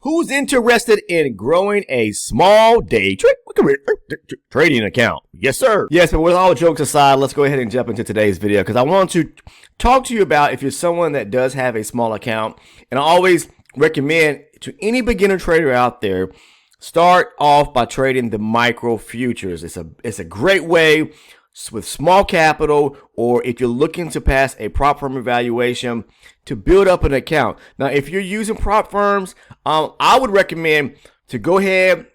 Who's interested in growing a small day trading account? Yes, sir. Yes, but with all jokes aside, let's go ahead and jump into today's video because I want to talk to you about if you're someone that does have a small account. And I always recommend to any beginner trader out there, start off by trading the micro futures. It's a great way with small capital, or if you're looking to pass a prop firm evaluation, to build up an account. Now, if you're using prop firms, I would recommend to go ahead,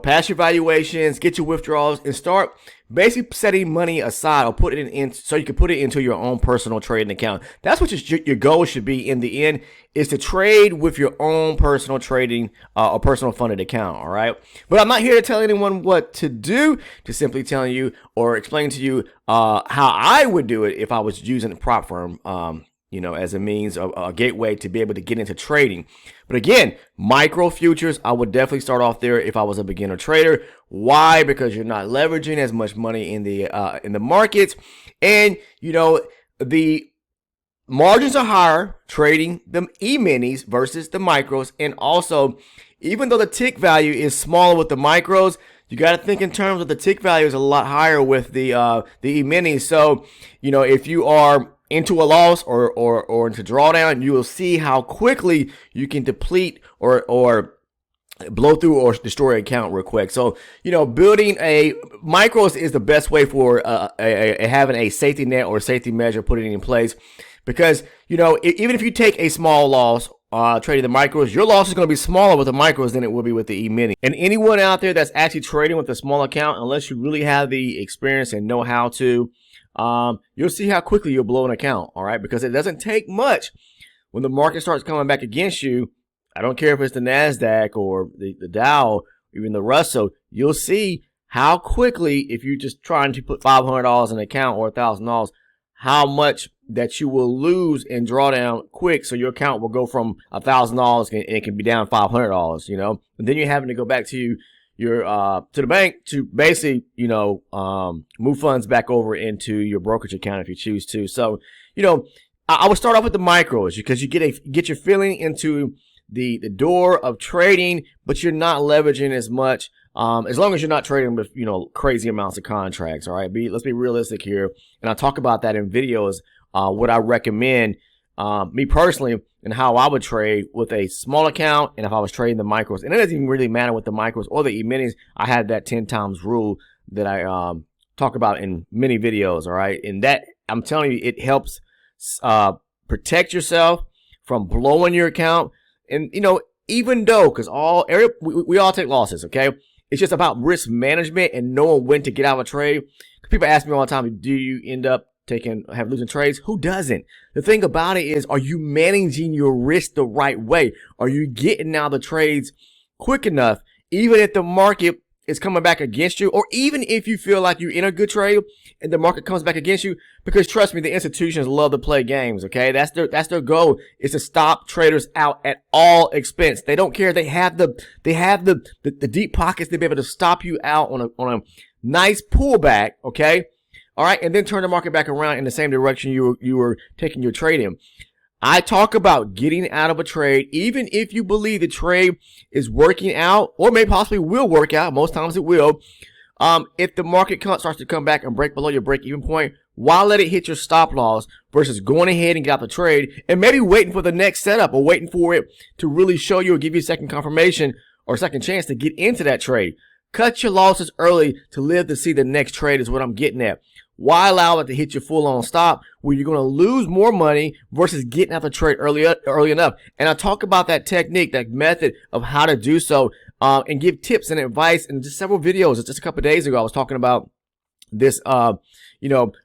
pass your valuations, get your withdrawals, and start basically setting money aside or put it in so you can put it into your own personal trading account. That's what your goal should be in the end, is to trade with your own personal trading or personal funded account. All right. But I'm not here to tell anyone what to do, just simply telling you or explain to you how I would do it if I was using a prop firm, as a means of a gateway to be able to get into trading. But again, micro futures, I would definitely start off there if I was a beginner trader. Why? Because you're not leveraging as much money in the markets, and the margins are higher trading the E-minis versus the micros. And also, even though the tick value is smaller with the micros, you got to think in terms of the tick value is a lot higher with the E-minis. So, if you are into a loss or into drawdown, you will see how quickly you can deplete or blow through or destroy an account real quick. So, building a micros is the best way for having a safety net or safety measure, putting it in place. Because, even if you take a small loss trading the micros, your loss is going to be smaller with the micros than it will be with the E-mini. And anyone out there that's actually trading with a small account, unless you really have the experience and know how to, you'll see how quickly you'll blow an account. All right. Because it doesn't take much when the market starts coming back against you. I don't care if it's the NASDAQ or the Dow, even the Russell, you'll see how quickly, if you're just trying to put $500 in an account or $1,000, how much that you will lose and draw down quick. So your account will go from $1,000 and it can be down $500, and then you're having to go back to your to the bank to basically move funds back over into your brokerage account if you choose to. So I would start off with the micros because you get your feeling into the door of trading, but you're not leveraging as much as long as you're not trading with crazy amounts of contracts. All right, let's be realistic here, and I talk about that in videos. What I recommend, me personally, and how I would trade with a small account, and if I was trading the micros. And it doesn't even really matter with the micros or the E-minis. I had that 10 times rule that I talk about in many videos. All right, and that, I'm telling you, it helps protect yourself from blowing your account. And even though, because we all take losses, okay? It's just about risk management and knowing when to get out of a trade. People ask me all the time, do you end up have losing trades? Who doesn't? The thing about it is, are you managing your risk the right way? Are you getting out of the trades quick enough, even if the market is coming back against you, or even if you feel like you're in a good trade and the market comes back against you? Because trust me, the institutions love to play games. Okay, that's their goal, is to stop traders out at all expense. They don't care. They have the deep pockets to be able to stop you out on a nice pullback. Okay. All right, and then turn the market back around in the same direction you were taking your trade in. I talk about getting out of a trade, even if you believe the trade is working out, or may possibly will work out. Most times it will. If the market starts to come back and break below your break-even point, why let it hit your stop loss versus going ahead and get out the trade and maybe waiting for the next setup or waiting for it to really show you or give you a second confirmation or second chance to get into that trade. Cut your losses early to live to see the next trade is what I'm getting at. Why allow it to hit your full-on stop where you're going to lose more money versus getting out the trade early enough? And I talk about that technique, that method of how to do so, and give tips and advice in just several videos. Just a couple of days ago, I was talking about this,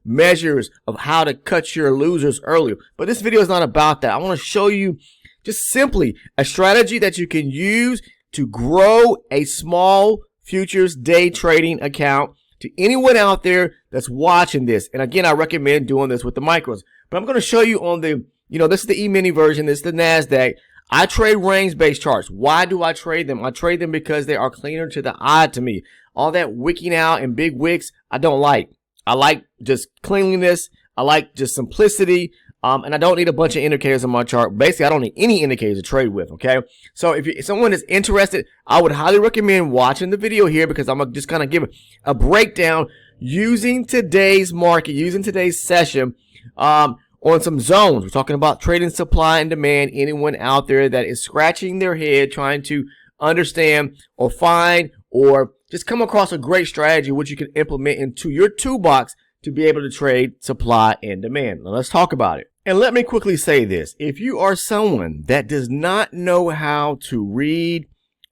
measures of how to cut your losers earlier. But this video is not about that. I want to show you just simply a strategy that you can use to grow a small futures day trading account. To anyone out there that's watching this, and again, I recommend doing this with the micros, but I'm going to show you on the, this is the E-mini version, this is the NASDAQ. I trade range-based charts. Why do I trade them? I trade them because they are cleaner to the eye to me. All that wicking out and big wicks, I don't like. I like just cleanliness. I like just simplicity. And I don't need a bunch of indicators on my chart. Basically, I don't need any indicators to trade with, okay? So if someone is interested, I would highly recommend watching the video here, because I'm just going to give a breakdown using today's market, using today's session on some zones. We're talking about trading supply and demand. Anyone out there that is scratching their head trying to understand or find or just come across a great strategy which you can implement into your toolbox to be able to trade supply and demand. Now let's talk about it. And let me quickly say this. If you are someone that does not know how to read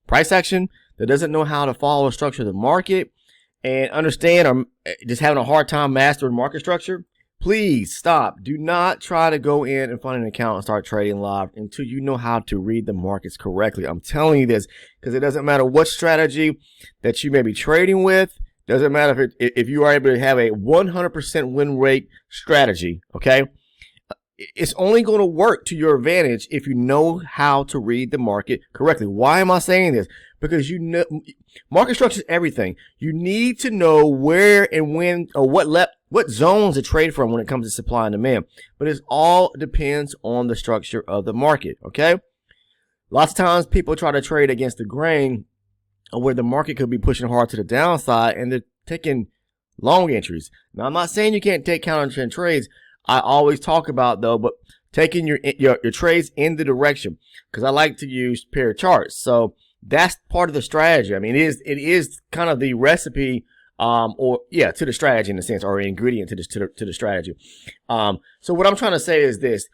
price action, that doesn't know how to follow the structure of the market and understand, or just having a hard time mastering market structure, please stop. Do not try to go in and find an account and start trading live until you know how to read the markets correctly. I'm telling you this because it doesn't matter what strategy that you may be trading with. Doesn't matter if you are able to have a 100% win rate strategy, okay? It's only going to work to your advantage if you know how to read the market correctly. Why am I saying this? Because you know, market structure is everything. You need to know where and when or what zones to trade from when it comes to supply and demand. But it all depends on the structure of the market, okay? Lots of times people try to trade against the grain, where the market could be pushing hard to the downside and they're taking long entries. Now, I'm not saying you can't take counter trend trades. I always talk about, though, but taking your trades in the direction, because I like to use pair charts. So that's part of the strategy. I mean, it is kind of the recipe, to the strategy in a sense, or an ingredient to the strategy. So what I'm trying to say is this: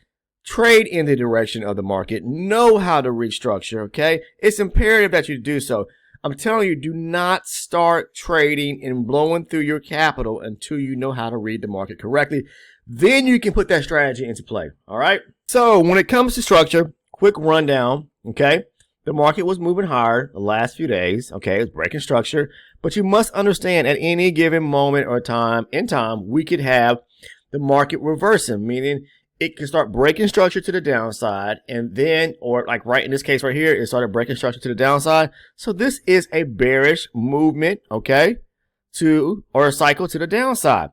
trade in the direction of the market. Know how to restructure. Okay, it's imperative that you do so. I'm telling you, do not start trading and blowing through your capital until you know how to read the market correctly. Then you can put that strategy into play. All right. So when it comes to structure, quick rundown. Okay. The market was moving higher the last few days. Okay. It's breaking structure, but you must understand at any given moment or time we could have the market reversing, meaning it can start breaking structure to the downside, and then, or like right in this case right here, it started breaking structure to the downside. So this is a bearish movement, okay, or a cycle to the downside.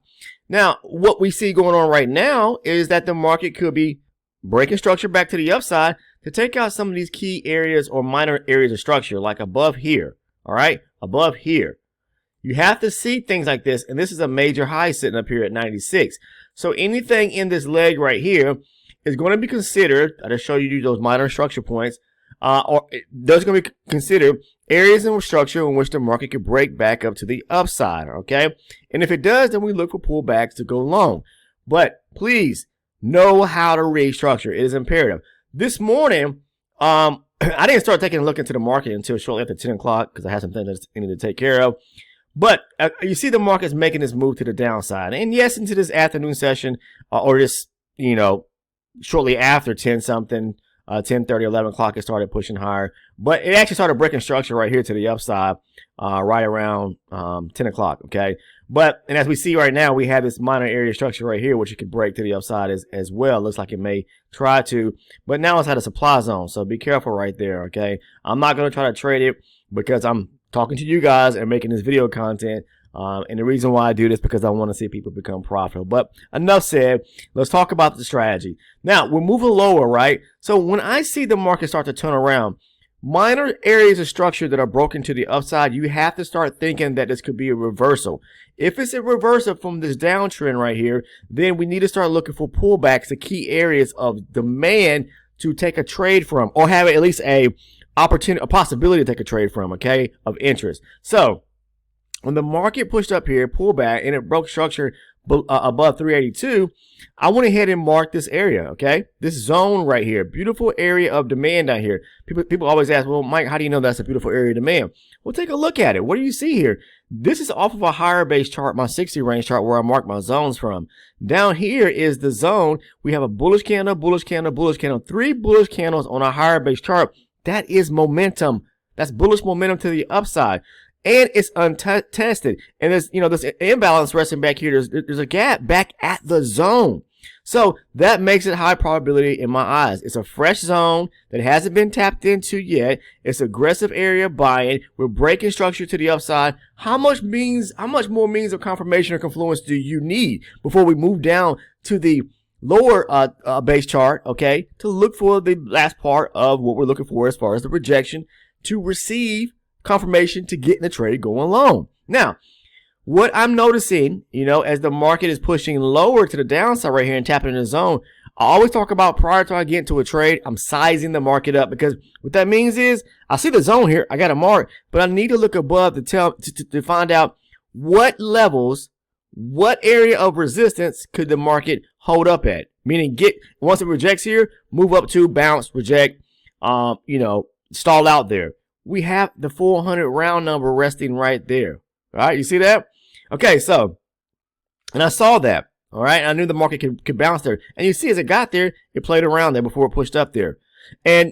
Now, what we see going on right now is that the market could be breaking structure back to the upside to take out some of these key areas or minor areas of structure, like above here, all right, above here. You have to see things like this, and this is a major high sitting up here at 96. So anything in this leg right here is going to be considered, I'll just show you those minor structure points, or those are going to be considered areas in structure in which the market could break back up to the upside, okay? And if it does, then we look for pullbacks to go long. But please know how to restructure. It is imperative. This morning, I didn't start taking a look into the market until shortly after 10 o'clock because I had some things that I needed to take care of. But you see the market's making this move to the downside. And yes, into this afternoon session, or this, shortly after 10-something, 10:30, 11 o'clock, it started pushing higher. But it actually started breaking structure right here to the upside, right around 10 o'clock, okay? And as we see right now, we have this minor area structure right here, which it could break to the upside as well. Looks like it may try to. But now it's at a supply zone, so be careful right there, okay? I'm not going to try to trade it because I'm talking to you guys and making this video content. And the reason why I do this because I want to see people become profitable. But enough said. Let's talk about the strategy. Now, we're moving lower, right? So when I see the market start to turn around, minor areas of structure that are broken to the upside, you have to start thinking that this could be a reversal. If it's a reversal from this downtrend right here, then we need to start looking for pullbacks to key areas of demand to take a trade from, or have at least a possibility to take a trade from, okay, of interest. So when the market pushed up here, pulled back, and it broke structure above 382, I went ahead and marked this area, okay? This zone right here, beautiful area of demand down here. People always ask, well, Mike, how do you know that's a beautiful area of demand? Well, take a look at it. What do you see here? This is off of a higher base chart, my 60 range chart, where I mark my zones from. Down here is the zone. We have a bullish candle, bullish candle, bullish candle, 3 bullish candles on a higher base chart. That is momentum. That's bullish momentum to the upside. And it's untested. And there's, this imbalance resting back here. There's a gap back at the zone. So that makes it high probability in my eyes. It's a fresh zone that hasn't been tapped into yet. It's aggressive area buying. We're breaking structure to the upside. How much more means of confirmation or confluence do you need before we move down to the lower base chart, okay, to look for the last part of what we're looking for as far as the rejection to receive confirmation to get in the trade going long. Now, what I'm noticing, as the market is pushing lower to the downside right here and tapping in the zone, I always talk about prior to I get into a trade, I'm sizing the market up, because what that means is I see the zone here, I got a mark, but I need to look above to find out what levels, what area of resistance could the market hold up at. Meaning, once it rejects here, move up to, bounce, reject, stall out there. We have the 400 round number resting right there. All right, you see that? Okay, so, and I saw that. All right, I knew the market could bounce there. And you see, as it got there, it played around there before it pushed up there. And,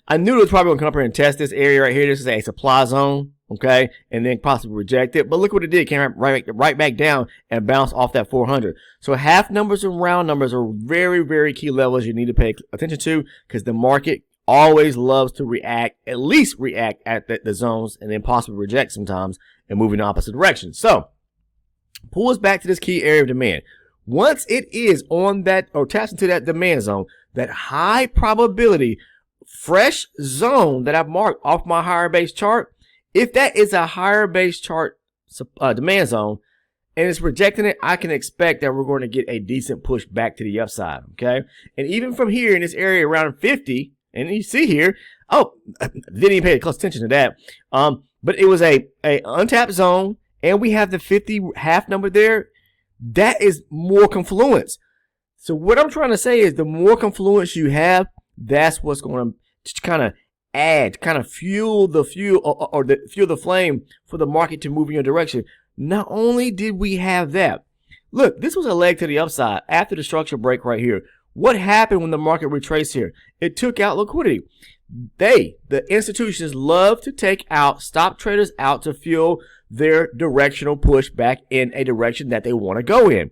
I knew it was probably going to come up here and test this area right here. This is a supply zone, okay, and then possibly reject it. But look what it did. It came right back down and bounced off that 400. So half numbers and round numbers are very, very key levels you need to pay attention to, because the market always loves to at least react at the zones, and then possibly reject sometimes and move in the opposite direction. So pull us back to this key area of demand. Once it is on that, or taps into that demand zone, that high probability fresh zone that I've marked off my higher base chart, if that is a higher base chart demand zone and it's rejecting it, I can expect that we're going to get a decent push back to the upside, okay? And even from here in this area around 50, and you see here, didn't even pay close attention to that, but it was a untapped zone, and we have the 50 half number there. That is more confluence. So what I'm trying to say is, the more confluence you have, that's what's going to kind of add, kind of fuel the flame for the market to move in your direction. Not only did we have that, look, this was a leg to the upside after the structure break right here. What happened when the market retraced here? It took out liquidity. The institutions love to take out, stop traders out to fuel their directional push back in a direction that they want to go in.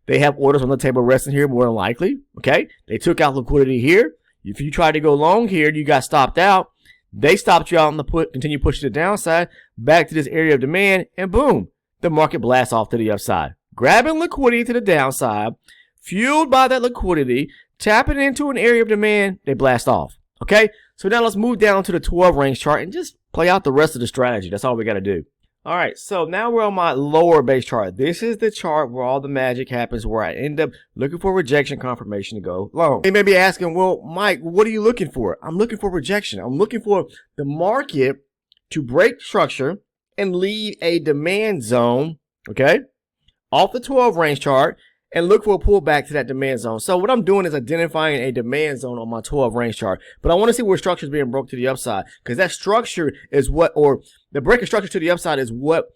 They have orders on the table resting here more than likely, okay? They took out liquidity here. If you tried to go long here, you got stopped out. They stopped you out on the continue pushing to the downside, back to this area of demand, and boom, the market blasts off to the upside. Grabbing liquidity to the downside, fueled by that liquidity, tapping into an area of demand, they blast off. Okay, so now let's move down to the 12 range chart and just play out the rest of the strategy. That's all we got to do. All right, so now we're on my lower base chart. This is the chart where all the magic happens, where I end up looking for rejection confirmation to go long. You may be asking, well, Mike, what are you looking for? I'm looking for rejection. I'm looking for the market to break structure and leave a demand zone, okay, off the 12 range chart, and look for a pullback to that demand zone. So what I'm doing is identifying a demand zone on my 12 range chart. But I want to see where structure is being broke to the upside, because that structure is what, or the break of structure to the upside is what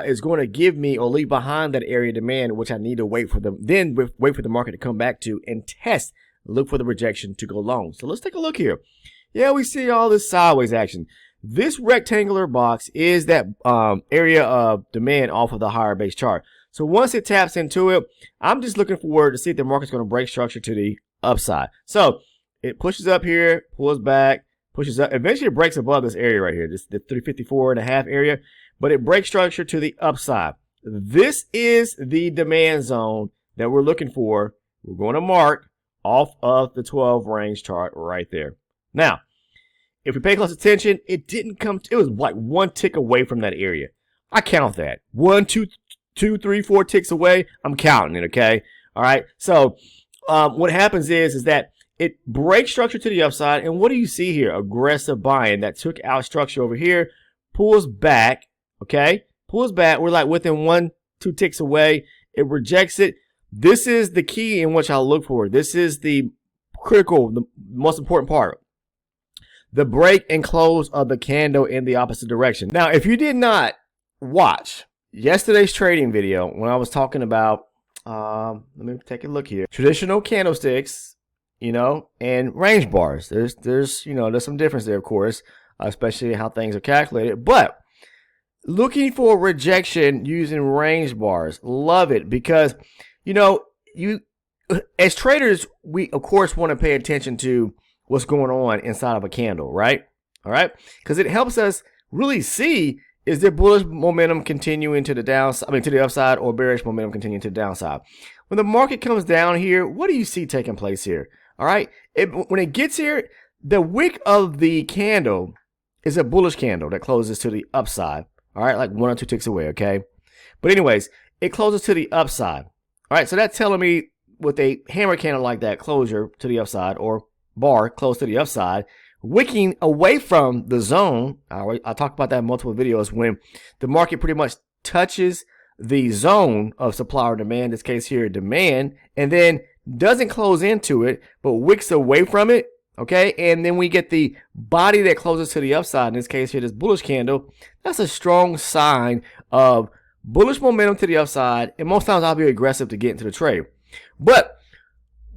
is going to give me or leave behind that area of demand, which I need to wait for the market to come back to and test, look for the rejection to go long. So let's take a look here. Yeah, we see all this sideways action. This rectangular box is that area of demand off of the higher base chart. So once it taps into it, I'm just looking forward to see if the market's going to break structure to the upside. So it pushes up here, pulls back, pushes up. Eventually it breaks above this area right here, this the 354.5 area, but it breaks structure to the upside. This is the demand zone that we're looking for. We're going to mark off of the 12 range chart right there. Now, if we pay close attention, it was like one tick away from that area. I count that. 1, 2, 3, 4 ticks away. I'm counting it, okay? All right. So what happens is that it breaks structure to the upside. And what do you see here? Aggressive buying that took out structure over here, pulls back, okay? Pulls back. We're like within 1, 2 ticks away. It rejects it. This is the key in which I'll look for. This is the critical, the most important part. The break and close of the candle in the opposite direction. Now, if you did not watch yesterday's trading video when I was talking about, let me take a look here, traditional candlesticks, and range bars. There's some difference there, of course, especially how things are calculated. But looking for rejection using range bars, love it, because you as traders, we of course want to pay attention to what's going on inside of a candle, right? All right, because it helps us really see, is there bullish momentum continuing to the downside, to the upside, or bearish momentum continuing to the downside? when the market comes down here, what do you see taking place here? All right, when it gets here, the wick of the candle is a bullish candle that closes to the upside. All right, like 1 or 2 ticks away, okay? But anyways, it closes to the upside. All right, so that's telling me with a hammer candle like that, closure to the upside, or bar close to the upside, wicking away from the zone. I talked about that in multiple videos, when the market pretty much touches the zone of supply or demand, in this case here, demand, and then doesn't close into it, but wicks away from it. Okay, and then we get the body that closes to the upside, in this case here, this bullish candle. That's a strong sign of bullish momentum to the upside, and most times I'll be aggressive to get into the trade. But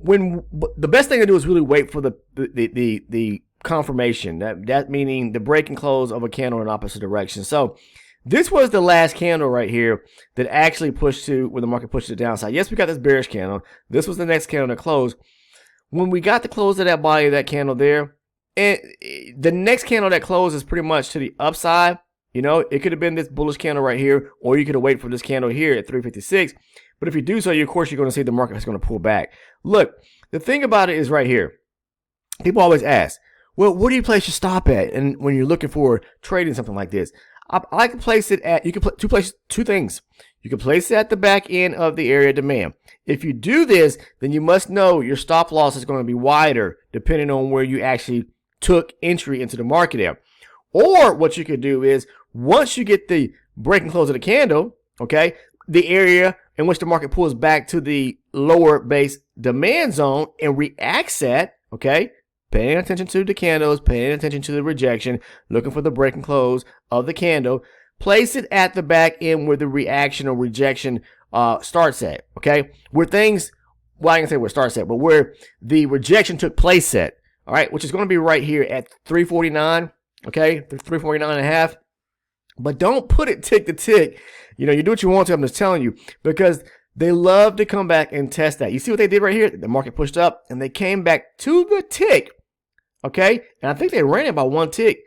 the best thing to do is really wait for the confirmation, that meaning the break and close of a candle in opposite direction. So this was the last candle right here that actually pushed to where the market pushed to the downside. Yes, we got this bearish candle. This was the next candle to close. When we got the close of that body of that candle there, and the next candle that closes pretty much to the upside, you know, it could have been this bullish candle right here, or you could have waited for this candle here at 356. But if you do so, of course, you're going to see the market is going to pull back. Look, the thing about it is right here. People always ask, well, where do you place your stop at? And when you're looking for trading something like this, I like to place it at, you can place two things. You can place it at the back end of the area of demand. If you do this, then you must know your stop loss is going to be wider depending on where you actually took entry into the market at. Or what you could do is, once you get the break and close of the candle, okay, the area in which the market pulls back to the lower base demand zone and reacts at, okay, paying attention to the candles, paying attention to the rejection, looking for the break and close of the candle, place it at the back end where the reaction or rejection starts at, okay? Where things, well, I can say where it starts at, but where the rejection took place at, all right, which is going to be right here at 349, okay, 349.5. But don't put it tick to tick. You know, you do what you want to, I'm just telling you, because they love to come back and test that. You see what they did right here? The market pushed up, and they came back to the tick, okay? And I think they ran it by 1 tick.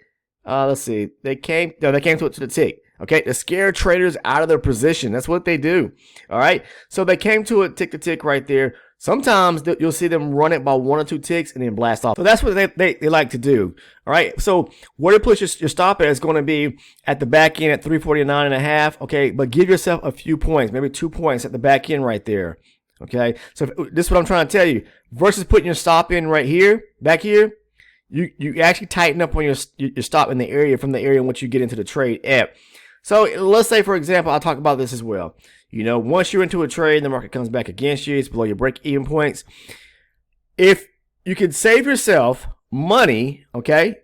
Let's see. They came to the tick. Okay, to scare traders out of their position. That's what they do. All right, so they came to it tick to tick right there. Sometimes you'll see them run it by 1 or 2 ticks and then blast off. So that's what they like to do. All right, so where to push your stop at is going to be at the back end at 349.5. Okay, but give yourself a few points, maybe 2 points at the back end right there. Okay, so this is what I'm trying to tell you. Versus putting your stop in right here, back here, you actually tighten up on your stop in the area from the area in which you get into the trade at. So let's say, for example, I'll talk about this as well. You know, once you're into a trade, the market comes back against you, it's below your break-even points. If you can save yourself money, okay,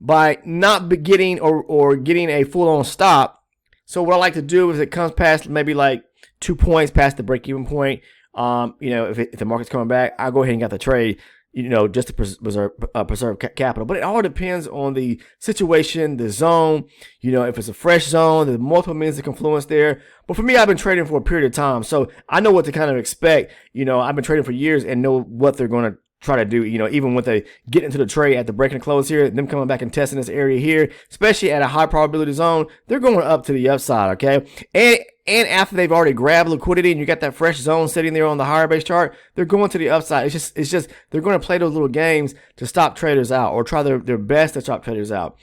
by not getting or getting a full-on stop. So what I like to do is it comes past maybe like 2 points past the break-even point. You know, if the market's coming back, I'll go ahead and get the trade, you know, just to preserve capital. But it all depends on the situation, the zone. You know, if it's a fresh zone, there's multiple means of confluence there. But for me, I've been trading for a period of time, so I know what to kind of expect. You know, I've been trading for years and know what they're going to try to do. You know, even when they get into the trade at the break and close here, them coming back and testing this area here, especially at a high probability zone, they're going up to the upside, okay? And after they've already grabbed liquidity and you got that fresh zone sitting there on the higher base chart, they're going to the upside. It's just they're going to play those little games to stop traders out, or try their best to stop traders out.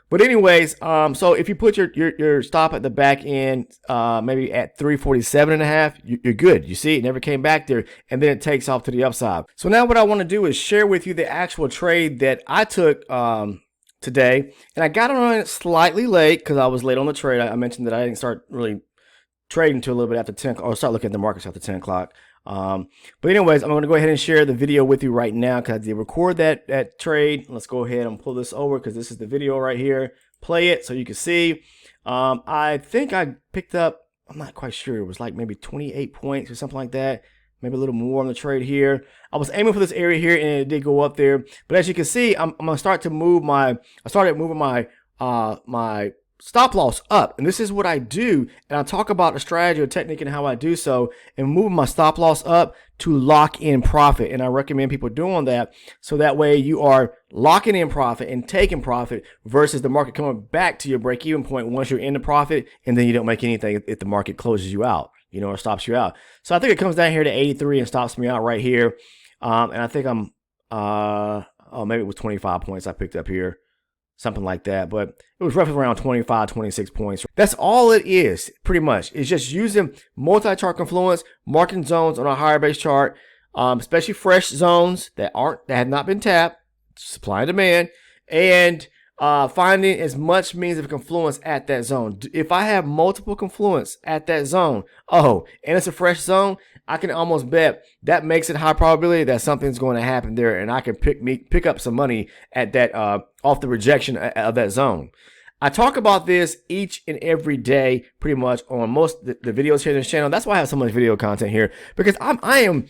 But anyways, so if you put your stop at the back end, maybe at 347.5, you're good. You see, it never came back there, and then it takes off to the upside. So now what I want to do is share with you the actual trade that I took today, and I got on it slightly late because I was late on the trade. I mentioned that I didn't start really trading until a little bit after 10, or start looking at the markets after 10 o'clock. But anyways, I'm going to go ahead and share the video with you right now because I did record that trade. Let's go ahead and pull this over because this is the video right here. Play it so you can see. I think I picked up, I'm not quite sure, it was like maybe 28 points or something like that. Maybe a little more on the trade here. I was aiming for this area here and it did go up there. But as you can see, I'm going to start to move I started moving my stop loss up, and this is what I do, and I talk about the strategy or technique and how I do so, and moving my stop loss up to lock in profit. And I recommend people doing that, so that way you are locking in profit and taking profit versus the market coming back to your break-even point once you're in the profit, and then you don't make anything if the market closes you out. you know, or stops you out. So I think it comes down here to 83 and stops me out right here. And I think I'm, oh, maybe it was 25 points I picked up here, something like that. But it was roughly around 25, 26 points. That's all it is, pretty much. It's just using multi-chart confluence, marking zones on a higher base chart, especially fresh zones that have not been tapped, supply and demand, and finding as much means of confluence at that zone. If I have multiple confluence at that zone, and it's a fresh zone, I can almost bet that makes it high probability that something's going to happen there, and I can pick up some money at that off the rejection of that zone. I talk about this each and every day, pretty much on most the videos here on this channel. That's why I have so much video content here, because I am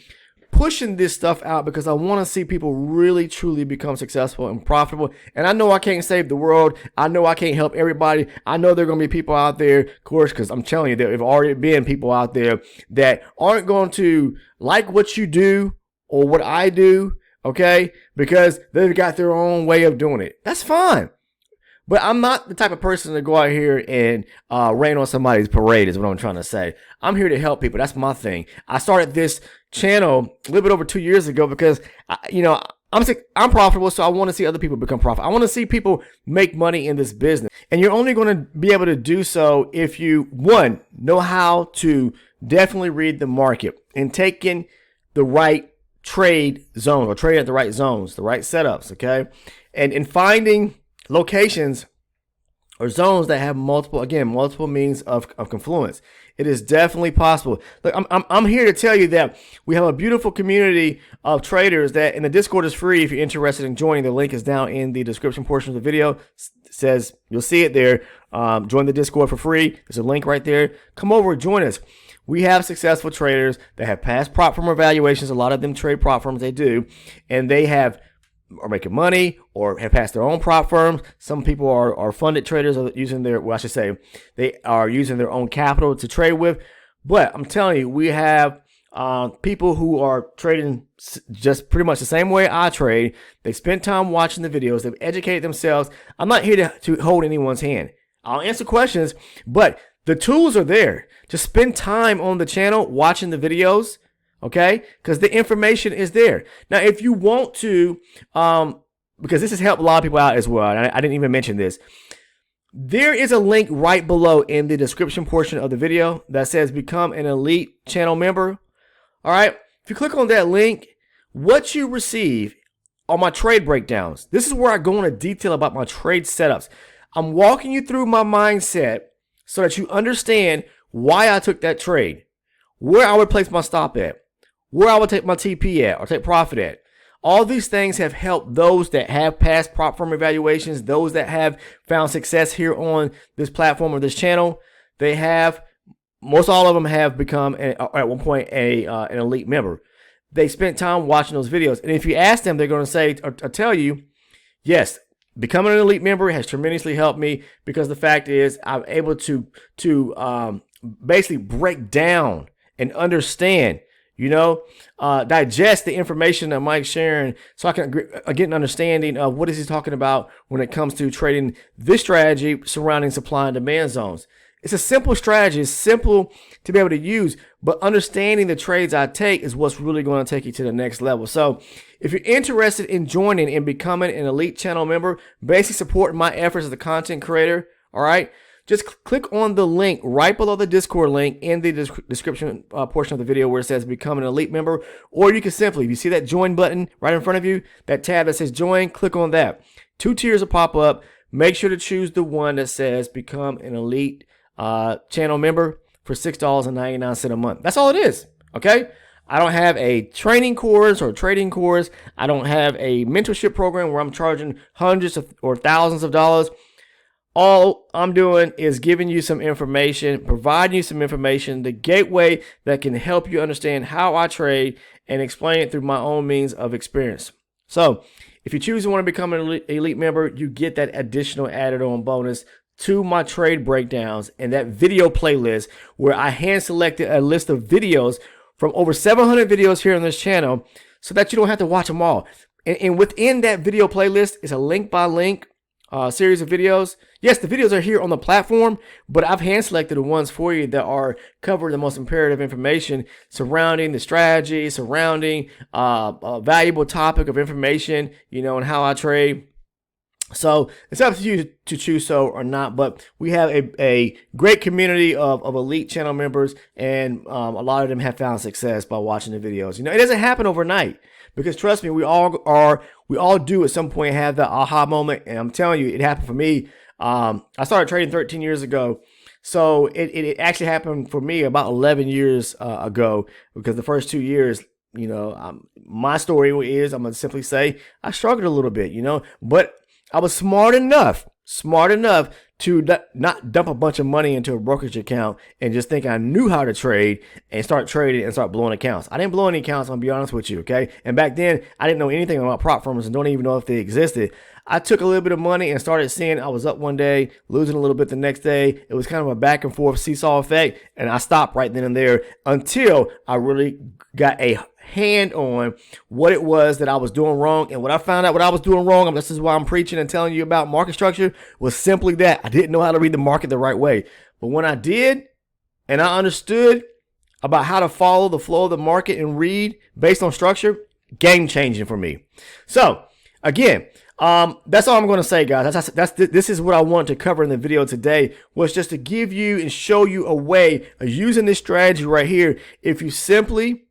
pushing this stuff out because I want to see people really truly become successful and profitable. And I know I can't save the world. I know I can't help everybody. I know there are going to be people out there, of course, because I'm telling you, there have already been people out there that aren't going to like what you do or what I do, okay, because they've got their own way of doing it. That's fine. But I'm not the type of person to go out here and rain on somebody's parade is what I'm trying to say. I'm here to help people. That's my thing. I started this channel a little bit over 2 years ago because, I'm profitable, so I want to see other people become profitable. I want to see people make money in this business. And you're only going to be able to do so if you, one, know how to definitely read the market and take in the right trade zone or trade at the right zones, the right setups, okay? And in finding locations or zones that have multiple means of confluence. It is definitely possible. Look, I'm here to tell you that we have a beautiful community of traders that, and the Discord is free if you're interested in joining. The link is down in the description portion of the video. It says, you'll see it there. Join the Discord for free. There's a link right there. Come over and join us. We have successful traders that have passed prop firm evaluations. A lot of them trade prop firms, they do, and they are making money or have passed their own prop firms. Some people are funded traders using they are using their own capital to trade with. But I'm telling you, we have people who are trading just pretty much the same way I trade. They spend time watching the videos. They've educated themselves. I'm not here to hold anyone's hand. I'll answer questions, but the tools are there. Just spend time on the channel watching the videos. Okay, because the information is there. Now, if you want to, because this has helped a lot of people out as well, and I didn't even mention this, there is a link right below in the description portion of the video that says become an elite channel member. All right, if you click on that link, what you receive are my trade breakdowns. This is where I go into detail about my trade setups. I'm walking you through my mindset so that you understand why I took that trade, where I would place my stop at, where I would take my TP at or take profit at. All these things have helped those that have passed prop firm evaluations, those that have found success here on this platform or this channel. They have, most all of them have become, at one point, an elite member. They spent time watching those videos. And if you ask them, they're going to say or tell you, yes, becoming an elite member has tremendously helped me because the fact is I'm able to basically break down and understand, digest the information that Mike's sharing so I can get an understanding of what is he talking about when it comes to trading this strategy surrounding supply and demand zones. It's a simple strategy. It's simple to be able to use, but understanding the trades I take is what's really going to take you to the next level. So if you're interested in joining and becoming an elite channel member, basically supporting my efforts as a content creator, all right, just click on the link right below the Discord link in the description portion of the video where it says become an elite member. Or you can simply, if you see that join button right in front of you, that tab that says join, click on that. 2 tiers will pop up. Make sure to choose the one that says become an elite channel member for $6.99 a month. That's all it is, okay? I don't have a training course or trading course. I don't have a mentorship program where I'm charging hundreds or thousands of dollars. All I'm doing is giving you some information, providing you some information, the gateway that can help you understand how I trade and explain it through my own means of experience. So if you choose to want to become an elite member, you get that additional added on bonus to my trade breakdowns and that video playlist where I hand selected a list of videos from over 700 videos here on this channel so that you don't have to watch them all. And within that video playlist is a link by link series of videos. Yes, the videos are here on the platform, but I've hand selected the ones for you that are cover the most imperative information surrounding the strategy, surrounding a valuable topic of information, you know, and how I trade. So it's up to you to choose so or not, but we have a great community of elite channel members, and a lot of them have found success by watching the videos. You know, it doesn't happen overnight, because trust me, we all do at some point have that aha moment, and I'm telling you, it happened for me. I started trading 13 years ago. So it actually happened for me about 11 years ago, because the first 2 years, you know, my story is, I'm going to simply say, I struggled a little bit, you know, but I was smart enough to not dump a bunch of money into a brokerage account and just think I knew how to trade and start trading and start blowing accounts. I didn't blow any accounts, I'm gonna be honest with you, okay? And back then, I didn't know anything about prop firms and don't even know if they existed. I took a little bit of money and started seeing I was up one day, losing a little bit the next day. It was kind of a back and forth seesaw effect, and I stopped right then and there until I really got a hand on what it was that I was doing wrong. And what I found out what I was doing wrong, and this is why I'm preaching and telling you about market structure, was simply that I didn't know how to read the market the right way. But when I did, and I understood about how to follow the flow of the market and read based on structure, game changing for me. So again, that's all I'm going to say, guys. This is what I want to cover in the video today, was just to give you and show you a way of using this strategy right here. If you simply,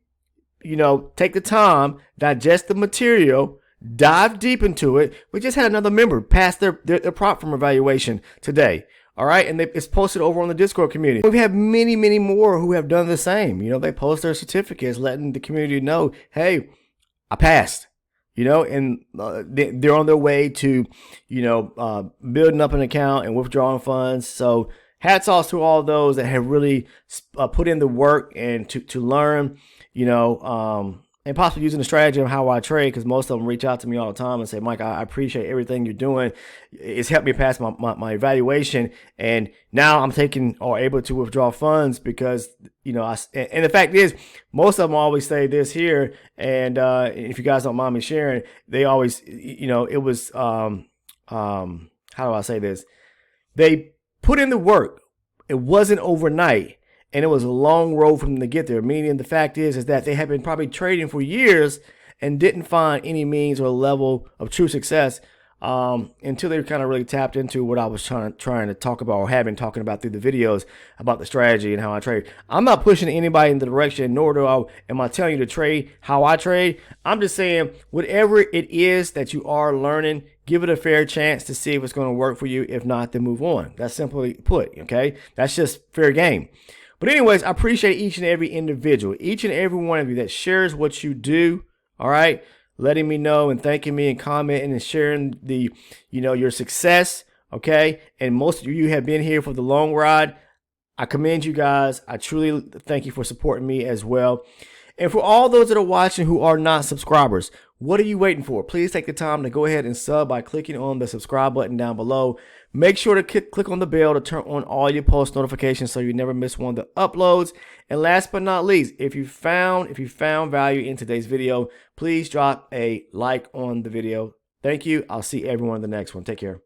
you know, take the time, digest the material, dive deep into it. We just had another member pass their prop firm evaluation today. All right. And it's posted over on the Discord community. We have many, many more who have done the same. You know, they post their certificates, letting the community know, hey, I passed, you know, and they're on their way to, you know, building up an account and withdrawing funds. So hats off to all those that have really put in the work and to learn, you know, and possibly using the strategy of how I trade, because most of them reach out to me all the time and say, Mike, I appreciate everything you're doing. It's helped me pass my evaluation, and now I'm taking or able to withdraw funds because, you know, and the fact is, most of them always say this here, and if you guys don't mind me sharing, they always, you know, it was, how do I say this? They put in the work. It wasn't overnight. And it was a long road for them to get there. Meaning the fact is that they have been probably trading for years and didn't find any means or level of true success until they kind of really tapped into what I was trying to talk about, or have been talking about through the videos about the strategy and how I trade. I'm not pushing anybody in the direction, nor am I telling you to trade how I trade. I'm just saying whatever it is that you are learning, give it a fair chance to see if it's going to work for you. If not, then move on. That's simply put, okay? That's just fair game. But anyways, I appreciate each and every individual, each and every one of you that shares what you do, all right? Letting me know and thanking me and commenting and sharing the, you know, your success, okay? And most of you have been here for the long ride. I commend you guys. I truly thank you for supporting me as well. And for all those that are watching who are not subscribers, what are you waiting for? Please take the time to go ahead and sub by clicking on the subscribe button down below. Make sure to click on the bell to turn on all your post notifications so you never miss one of the uploads. And last but not least, if you found value in today's video, please drop a like on the video. Thank you. I'll see everyone in the next one. Take care.